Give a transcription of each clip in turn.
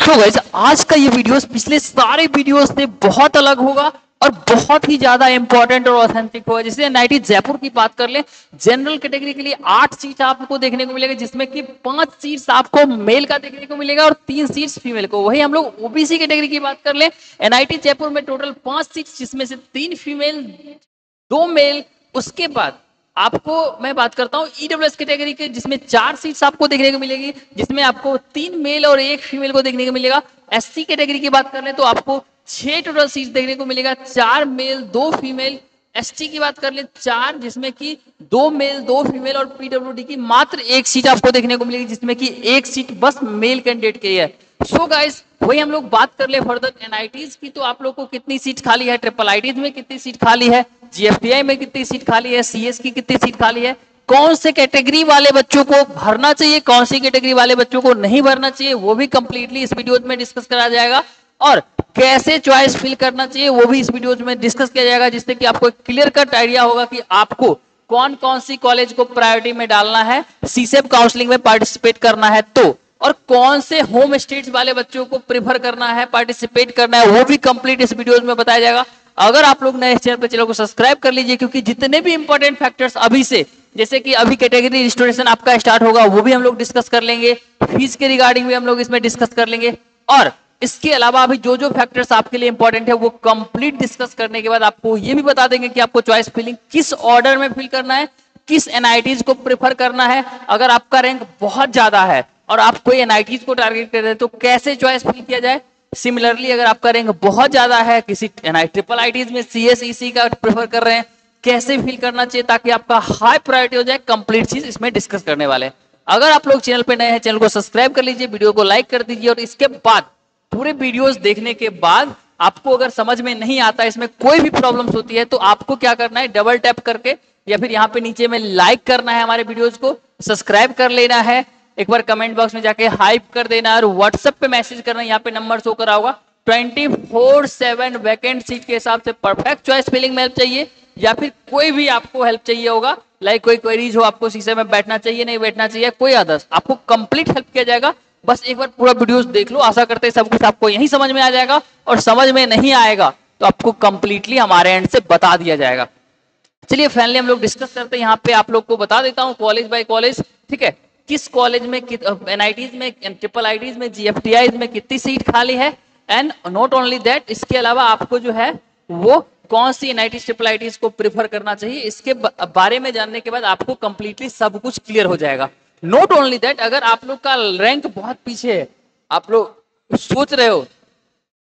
तो गाइस आज का ये वीडियोस पिछले सारे वीडियोस से बहुत अलग होगा और बहुत ही ज्यादा इंपॉर्टेंट और ऑथेंटिक होगा। जैसे एनआईटी जयपुर की बात कर ले, जनरल कैटेगरी के लिए 8 सीट आपको देखने को मिलेगा, जिसमें कि 5 सीट्स आपको मेल का देखने को मिलेगा और 3 सीट्स फीमेल को। वही हम लोग ओबीसी कैटेगरी की बात कर ले, एनआईटी जयपुर में टोटल 5 सीट्स, जिसमें से 3 फीमेल 2 मेल। उसके बाद आपको मैं बात करता हूँ ईडब्ल्यूएस कैटेगरी के, जिसमें 4 सीट्स आपको देखने को मिलेगी, जिसमें आपको 3 मेल और 1 फीमेल को देखने को मिलेगा। एससी कैटेगरी की बात कर ले तो आपको 6 टोटल सीट्स देखने को मिलेगा, 4 मेल 2 फीमेल। एसटी की बात कर ले 4, जिसमें कि 2 मेल 2 फीमेल, और पीडब्ल्यूडी की मात्र 1 सीट आपको देखने को मिलेगी, जिसमें कि 1 सीट बस मेल कैंडिडेट के है। सो गाइस वही हम लोग बात कर ले फर्दर एनआईटीज की, तो आप लोग को कितनी सीट खाली है, ट्रिपल आईटीज में कितनी सीट खाली है, जीएफटीआई में कितनी सीट खाली है, सीएस की कितनी सीट खाली है, कौन से कैटेगरी वाले बच्चों को भरना चाहिए, कौन सी कैटेगरी वाले बच्चों को नहीं भरना चाहिए, वो भी कंप्लीटली इस वीडियो में डिस्कस करा जाएगा। और कैसे चॉइस फिल करना चाहिए वो भी इस वीडियो में डिस्कस किया जाएगा, जिससे कि आपको एक क्लियर कट आइडिया होगा कि आपको कौन कौन सी कॉलेज को प्रायोरिटी में डालना है, सीसेब काउंसलिंग में पार्टिसिपेट करना है तो, और कौन से होम स्टेट्स वाले बच्चों को प्रेफर करना है, पार्टिसिपेट करना है, वो भी कंप्लीट इस वीडियो में बताया जाएगा। अगर आप लोग नए चैनल पे, चैनल को सब्सक्राइब कर लीजिए, क्योंकि जितने भी इंपॉर्टेंट फैक्टर्स अभी से, जैसे कि अभी कैटेगरी रजिस्ट्रेशन आपका स्टार्ट होगा, वो भी हम लोग डिस्कस कर लेंगे, फीस के रिगार्डिंग भी हम लोग इसमें डिस्कस कर लेंगे, और इसके अलावा अभी जो जो फैक्टर्स आपके लिए इंपॉर्टेंट है वो कंप्लीट डिस्कस करने के बाद आपको ये भी बता देंगे कि आपको चॉइस फिलिंग किस ऑर्डर में फिल करना है, किस एनआईटीज को प्रेफर करना है। अगर आपका रैंक बहुत ज्यादा है और आप कोई एनआईटीज को टारगेट कर रहे हैं तो कैसे चॉइस फिल किया जाए। सिमिलरली अगर आपका रैंक बहुत ज्यादा है, किसी ट्रिपल आईटीज में सीएसईसी का प्रेफर कर रहे हैं, कैसे फिल करना चाहिए ताकि आपका हाई प्रायोरिटी हो जाए, कंप्लीट चीज इसमें डिस्कस करने वाले हैं। अगर आप लोग चैनल पे नए हैं, चैनल को सब्सक्राइब कर लीजिए, वीडियो को लाइक कर दीजिए, और इसके बाद पूरे वीडियोस देखने के बाद आपको अगर समझ में नहीं आता, इसमें कोई भी प्रॉब्लम्स होती है, तो आपको क्या करना है, डबल टैप करके या फिर यहाँ पे नीचे में लाइक करना है हमारे वीडियोस को, सब्सक्राइब कर लेना है, एक बार कमेंट बॉक्स में जाके हाइप कर देना है, और व्हाट्सएप पे मैसेज करना है, यहाँ पे नंबर शो करा होगा। 24/7 वैकेंट सीट के हिसाब से परफेक्ट चॉइस फिलिंग में हेल्प चाहिए, या फिर कोई भी आपको हेल्प चाहिए होगा, लाइक कोई क्वेरीज हो, आपको शीशे में बैठना चाहिए नहीं बैठना चाहिए, कोई अदर्स, आपको कंप्लीट हेल्प किया जाएगा। बस एक बार पूरा वीडियोस देख लो, आशा करते हैं सब कुछ आपको यही समझ में आ जाएगा, और समझ में नहीं आएगा तो आपको कंप्लीटली हमारे एंड से बता दिया जाएगा। चलिए फाइनली हम लोग डिस्कस करते हैं। यहाँ पे आप लोग को बता देता हूँ कॉलेज बाय कॉलेज, ठीक है, किस कॉलेज में, एनआईटीज में, ट्रिपल आईटीज में, जीएफटीआईज में कितनी सीट खाली है, एंड नॉट ओनली दैट, इसके अलावा आपको जो है वो कौन सी एनआईटीज ट्रिपल आईटीज को प्रेफर करना चाहिए, इसके बारे में जानने के बाद आपको कंप्लीटली सब कुछ क्लियर हो जाएगा। नॉट ओनली दैट, अगर आप लोग का रैंक बहुत पीछे है, आप लोग सोच रहे हो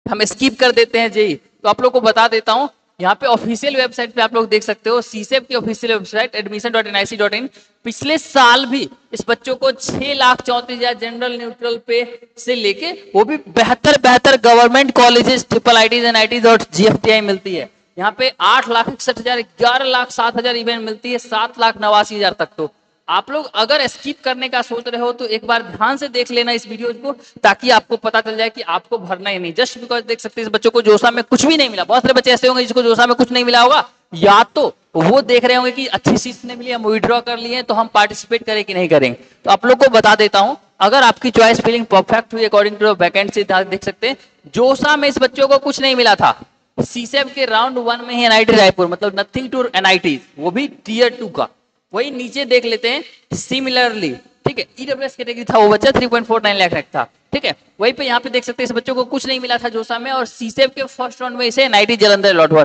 हम स्किप कर देते हैं जेई, तो आप लोग को बता देता हूं, यहाँ पे ऑफिशियल वेबसाइट पे आप लोग देख सकते हो, सीसेब की ऑफिशियल वेबसाइट admission.nic.in, पिछले साल भी इस बच्चों को 6,34,000 जनरल न्यूट्रल पे से लेके वो भी बेहतर government colleges, triple ITs, NITs और जीएफटीआई मिलती है। यहाँ पे 8,61,000, 11,07,000 इवेंट मिलती है, 7,89,000 तक। तो आप लोग अगर स्किप करने का सोच रहे हो तो एक बार ध्यान से देख लेना इस वीडियो को, ताकि आपको पता चल जाए कि आपको भरना ही नहीं। जस्ट बिकॉज देख सकते हैं इस बच्चों को जोसा में कुछ भी नहीं मिला, बहुत सारे बच्चे ऐसे होंगे जिसको जोसा में कुछ नहीं मिला होगा, या तो वो देख रहे होंगे कि अच्छी सीट नहीं मिली, हम विड्रॉ कर लिए तो हम पार्टिसिपेट करें कि नहीं करेंगे। तो आप लोग को बता देता हूं, अगर आपकी चॉइस फिलिंग परफेक्ट हुई अकॉर्डिंग टू वैकेंसी, देख सकते हैं जोसा में इस बच्चों को कुछ नहीं मिला था, सीसेब के राउंड 1 में ही एनआईटी रायपुर, मतलब नथिंग टू एनआईटी, वो भी टीयर 2 का। वही नीचे देख लेते हैं सिमिलरली, ठीक है, ईडब्ल्यूएस कैटेगरी था वो बच्चा 3.49 लाख रैंक था, ठीक है, वहीं पे यहाँ पे देख सकते हैं इस बच्चों को कुछ नहीं मिला था जोसा में, और सीसेब के फर्स्ट राउंड में इसे एनआईटी जालंधर अलॉट हुआ।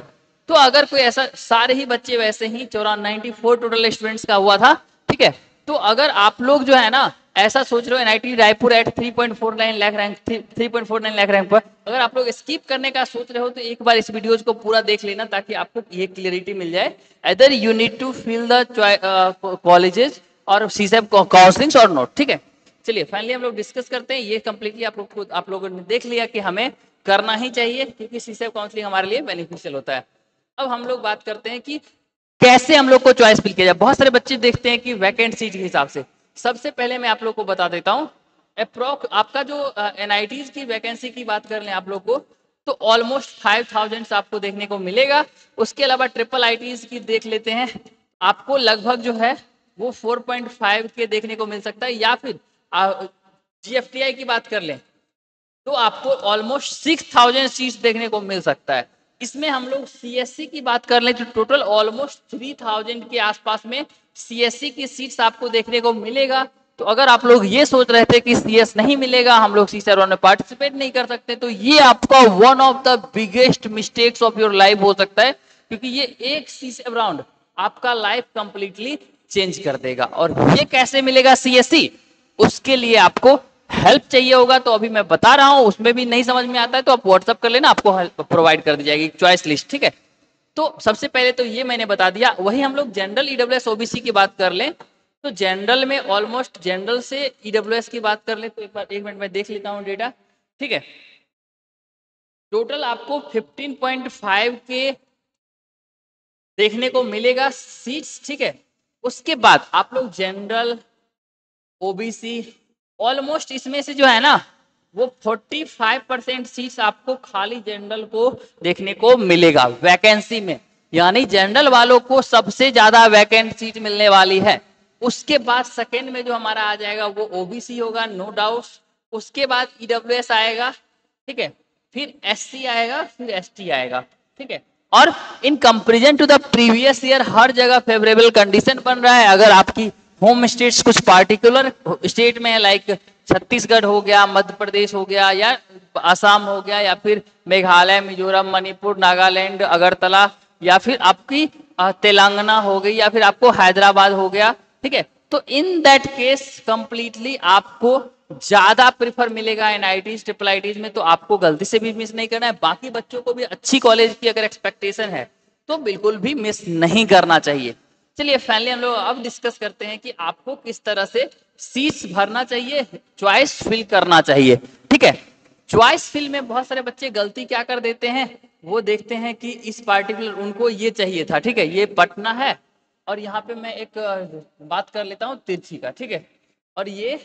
तो अगर कोई ऐसा, सारे ही बच्चे वैसे ही 94 टोटल स्टूडेंट्स का हुआ था, ठीक है। तो अगर आप लोग जो है ना ऐसा सोच रहे हो NIT Raipur at 3.49 lakh rank, 3.49 lakh rank पर अगर आप लोग स्किप करने का सोच रहे हो तो एक बार इस वीडियोज को पूरा देख लेना, ताकि आपको ये क्लियरिटी मिल जाए। इधर you need to fill the colleges और सीसेब काउंसलिंग और नोट, ठीक है। चलिए फाइनली हम लोग डिस्कस करते हैं, ये कंप्लीटली आप लोगों ने देख लिया कि हमें करना ही चाहिए, क्योंकि सीसेब काउंसलिंग हमारे लिए बेनिफिशियल होता है। अब हम लोग बात करते हैं कि कैसे हम लोग को चॉइस फिल किया जाए। बहुत सारे बच्चे देखते हैं कि वैकेंट सीट के हिसाब से, सबसे पहले मैं आप लोग को बता देता हूं, अप्रोक्स आपका जो एनआईटीज की वैकेंसी की बात कर लें आप लोग को, तो ऑलमोस्ट 5,000 आपको देखने को मिलेगा। उसके अलावा ट्रिपल आईटीज की देख लेते हैं, आपको लगभग जो है वो 4.5 के देखने को मिल सकता है, या फिर जीएफटीआई की बात कर लें तो आपको ऑलमोस्ट 6000 सीट्स देखने को मिल सकता है। इसमें हम लोग सीएससी की बात कर लें तो टोटल ऑलमोस्ट 3000 के आसपास में सीएससी की सीट्स आपको देखने को मिलेगा। तो अगर आप लोग ये सोच रहे थे कि सीएस नहीं मिलेगा, हम लोग सीसर राउंड में पार्टिसिपेट नहीं कर सकते, तो ये आपका one of the biggest mistakes of your life हो सकता है, क्योंकि ये एक सीसर राउंड आपका लाइफ कंप्लीटली चेंज कर देगा। और ये कैसे मिलेगा सीएससी, उसके लिए आपको हेल्प चाहिए होगा, तो अभी मैं बता रहा हूं, उसमें भी नहीं समझ में आता है तो आप व्हाट्सअप कर लेना, आपको हेल्प प्रोवाइड कर दी जाएगी चॉइस लिस्ट, ठीक है। तो सबसे पहले तो ये मैंने बता दिया। वही हम लोग जनरल ईडब्ल्यूएस ओबीसी की बात कर लें तो जनरल में ऑलमोस्ट जनरल से ईडब्ल्यूएस की बात कर ले तो एक मिनट में देख लेता हूं डेटा, ठीक है। टोटल आपको 15.5 के देखने को मिलेगा सीट्स, ठीक है। उसके बाद आप लोग जनरल ओबीसी ऑलमोस्ट इसमें से जो है ना वो 45% सीट्स आपको खाली जनरल को देखने को मिलेगा वैकेंसी में, यानी जनरल वालों को सबसे ज्यादा वैकेंट सीट मिलने वाली है। उसके बाद सेकेंड में जो हमारा आ जाएगा वो ओबीसी होगा, नो डाउट। उसके बाद ईडब्ल्यूएस आएगा, ठीक है, फिर एससी आएगा, फिर एसटी आएगा, ठीक है। और in comparison to the previous year हर जगह फेवरेबल कंडीशन बन रहा है। अगर आपकी होम स्टेट्स कुछ पार्टिकुलर स्टेट में है, लाइक छत्तीसगढ़ हो गया, मध्य प्रदेश हो गया, या आसाम हो गया, या फिर मेघालय, मिजोरम, मणिपुर, नागालैंड, अगरतला, या फिर आपकी तेलंगाना हो गई, या फिर आपको हैदराबाद हो गया, ठीक है। तो इन दैट केस कंप्लीटली आपको ज्यादा प्रीफर मिलेगा एनआईटीज ट्रिपल आईटीज में, तो आपको गलती से भी मिस नहीं करना है। बाकी बच्चों को भी अच्छी कॉलेज की अगर एक्सपेक्टेशन है तो बिल्कुल भी मिस नहीं करना चाहिए। चलिए फाइनली हम लोग अब डिस्कस करते हैं कि आपको किस तरह से सीट्स भरना चाहिए, चॉइस फिल करना चाहिए, ठीक है। चॉइस फिल में बहुत सारे बच्चे गलती क्या कर देते हैं, वो देखते हैं कि इस पार्टिकुलर उनको ये चाहिए था, ठीक है, ये पटना है, और यहाँ पे मैं एक बात कर लेता हूँ तिरछी का, ठीक है, और ये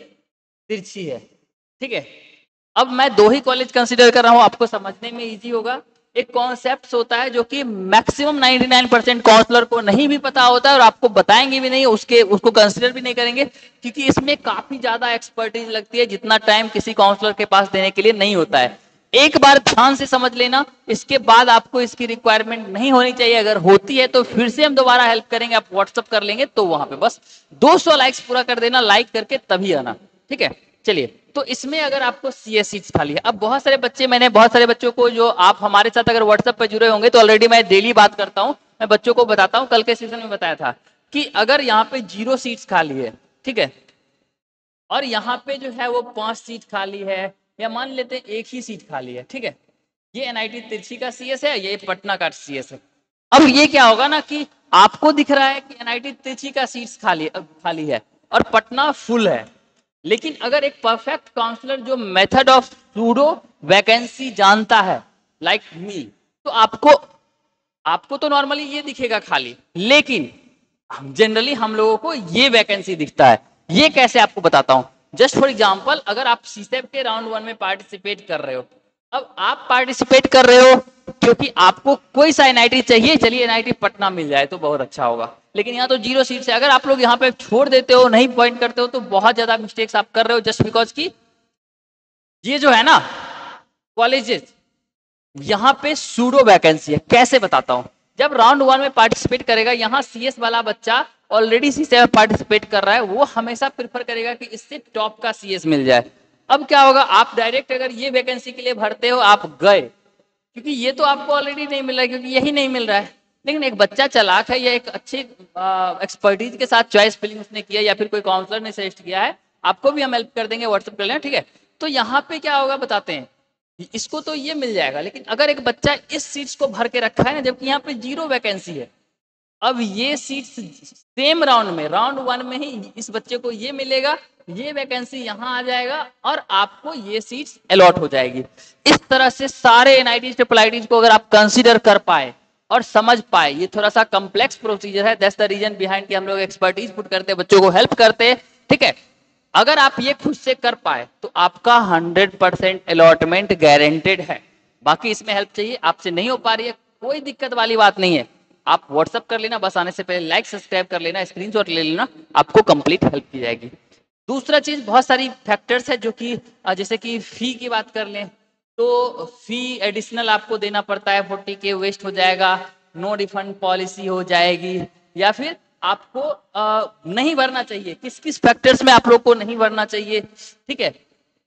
तिरछी है, ठीक है। अब मैं दो ही कॉलेज कंसीडर कर रहा हूँ, आपको समझने में इजी होगा। एक कॉन्सेप्ट होता है जो कि मैक्सिमम 99% काउंसलर को नहीं भी पता होता है और आपको बताएंगे भी नहीं, उसको कंसीडर भी नहीं करेंगे, क्योंकि इसमें काफी ज्यादा एक्सपर्टीज लगती है जितना टाइम किसी काउंसलर के पास देने के लिए नहीं होता है। एक बार ध्यान से समझ लेना, इसके बाद आपको इसकी रिक्वायरमेंट नहीं होनी चाहिए। अगर होती है तो फिर से हम दोबारा हेल्प करेंगे, आप व्हाट्सअप कर लेंगे, तो वहां पे बस 200 लाइक्स पूरा कर देना, लाइक करके तभी आना, ठीक है। चलिए, तो इसमें अगर आपको सीएस सीट्स खाली है, अब मैंने बहुत सारे बच्चों को, जो आप हमारे साथ अगर व्हाट्सएप पे जुड़े होंगे तो ऑलरेडी मैं डेली बात करता हूं, मैं बच्चों को बताता हूं, कल के सेशन में बताया था कि अगर यहाँ पे 0 सीट्स खाली है, ठीक है, और यहाँ पे जो है वो 5 सीट खाली है, या मान लेते हैं 1 ही सीट खाली है, ठीक है, ये एनआईटी तिरछी का सीएस है, ये पटना का सीएस है। अब ये क्या होगा ना कि आपको दिख रहा है कि एनआईटी तिरछी का सीट्स खाली है और पटना फुल है, लेकिन अगर एक परफेक्ट काउंसलर जो मेथड ऑफ सूडो वैकेंसी जानता है, लाइक मी, तो आपको तो नॉर्मली ये दिखेगा खाली, लेकिन जनरली हम लोगों को ये वैकेंसी दिखता है। ये कैसे आपको बताता हूं, जस्ट फॉर एग्जांपल, अगर आप सीसेप के राउंड 1 में पार्टिसिपेट कर रहे हो, अब आप पार्टिसिपेट कर रहे हो क्योंकि आपको कोई सा एनआईटी चाहिए, चलिए एनआईटी पटना मिल जाए तो बहुत अच्छा होगा, लेकिन यहाँ तो 0 सीट है। अगर आप लोग यहाँ पे छोड़ देते हो, नहीं पॉइंट करते हो, तो बहुत ज्यादा मिस्टेक्स आप कर रहे हो, जस्ट बिकॉज की ये जो है ना कॉलेजेस, यहाँ पे सूडो वैकेंसी है। कैसे बताता हूं, जब राउंड 1 में पार्टिसिपेट करेगा, यहाँ सीएस वाला बच्चा ऑलरेडी सीसे में पार्टिसिपेट कर रहा है, वो हमेशा प्रेफर करेगा कि इससे टॉप का सीएस मिल जाए। अब क्या होगा, आप डायरेक्ट अगर ये वैकेंसी के लिए भरते हो, आप गए, क्योंकि ये तो आपको ऑलरेडी नहीं मिल रहा है, क्योंकि यही नहीं मिल रहा है। लेकिन एक बच्चा चालाक है, या एक अच्छे एक्सपर्टीज के साथ चॉइस फिलिंग उसने किया, या फिर कोई काउंसलर ने सजेस्ट किया है, आपको भी हम हेल्प कर देंगे, व्हाट्सएप कर लेना, ठीक है। तो यहाँ पे क्या होगा बताते हैं, इसको तो ये मिल जाएगा, लेकिन अगर एक बच्चा इस सीट्स को भर के रखा है ना, जबकि यहाँ पे 0 वैकेंसी है, अब ये सीट्स सेम राउंड में, राउंड 1 में ही इस बच्चे को ये मिलेगा, ये वैकेंसी यहाँ आ जाएगा और आपको ये सीट्स अलॉट हो जाएगी। इस तरह से सारे एनआईटी ट्रिपल आईटीज को अगर आप कंसीडर कर पाए और समझ पाए, ये थोड़ा सा कॉम्प्लेक्स प्रोसीजर है, दैट्स द रीजन बिहाइंड कि हम लोग एक्सपर्टीज पुट करते हैं, बच्चों को हेल्प करते हैं, ठीक है। अगर आप ये खुद से कर पाए तो आपका 100% अलॉटमेंट गारंटेड है। बाकी इसमें हेल्प चाहिए, आपसे नहीं हो पा रही है, कोई दिक्कत वाली बात नहीं है, आप व्हाट्सअप कर लेना, बस आने से पहले लाइक सब्सक्राइब कर लेना, स्क्रीनशॉट ले लेना, आपको कंप्लीट हेल्प की जाएगी। दूसरा चीज बहुत सारी फैक्टर्स है जो कि जैसे कि फी की बात कर लें तो फी एडिशनल आपको देना पड़ता है, 40K वेस्ट हो जाएगा, नो रिफंड पॉलिसी हो जाएगी, या फिर आपको नहीं भरना चाहिए। किस किस फैक्टर्स में आप लोग को नहीं भरना चाहिए, ठीक है,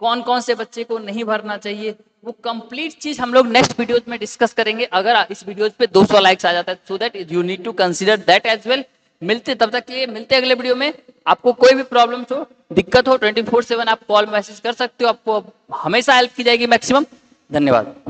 कौन कौन से बच्चे को नहीं भरना चाहिए, वो कंप्लीट चीज हम लोग नेक्स्ट वीडियोज में डिस्कस करेंगे। अगर इस वीडियोज पे 200 लाइक्स आ जाता है so that you need to consider that as well. मिलते तब तक के लिए, मिलते अगले वीडियो में। आपको कोई भी प्रॉब्लम हो, दिक्कत हो, 24/7 आप कॉल मैसेज कर सकते हो, आपको हमेशा हेल्प की जाएगी मैक्सिमम। धन्यवाद।